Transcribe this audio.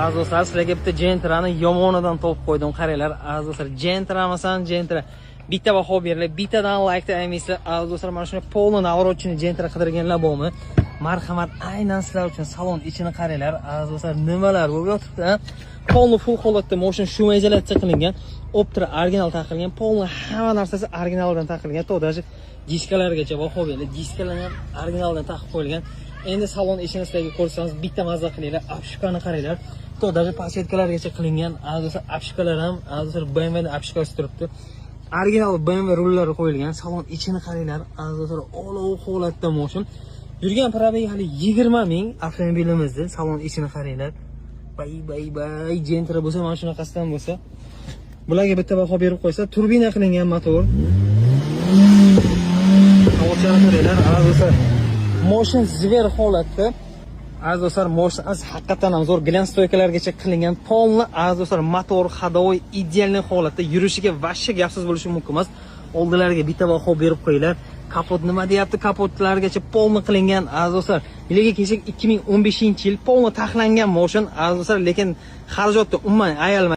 aziz do'stlar, sizlarga bitta Gentra'ni yomonidan topib qo'ydim. Qaranglar, aziz do'stlar, Gentra masalan, Gentra bitta baho beriladi, bittadan like aymaysizlar. Aziz do'stlar, mana shuni polni navrotchini Gentra qidirganlar bormi? Marhamat, aynan sizlar uchun salon ichini qaranglar. Aziz do'stlar, nimalar bo'lib yotibdi? Polni full holatda motion shumaizolyatsiya qilingan, optra original taqilgan, polni hamma narsasi originaldan taqilgan. To даже diskalargacha baho beriladi. Diskalar ham originaldan taqib qo'yilgan. Endi salon ichini sizlarga ko'rsangiz bitta mazza qilinglar. Apshkani qaranglar. To даже pashetkalargacha qilingan. Aziz apshkalar ham aziz BMW ning apshkasi turibdi. Original BMW rullari qo'yilgan. Salon ichini qaranglar. Aziz olov holatda motion. Yurgan probegi hali 20 ming avtomobilimizni. Salon ichini qaranglar. Bay Gentra bo'lsa, mana shunaqasidan bo'lsa, bularga bitta baho berib qo'ysa, turbina qilingan motor. Havochalaringlar, aziz motion zver holatda. Aziz do'stlar, motion haqiqatan ham zo'r glans stoykalargacha qilingan. Polni aziz do'stlar, motor hadovoy idealniy holatda, yurishiga vashcha gapsiz bo'lishi mumkin emas. Oldilariga bitta baho berib qo'yinglar. Kapot nima deyapti? Kapotlargacha polni qilingan aziz do'stlar. Ilega kelsak 2015-yil polni taxlangan motion aziz do'stlar, lekin xarajatda umuman ayalmaydi.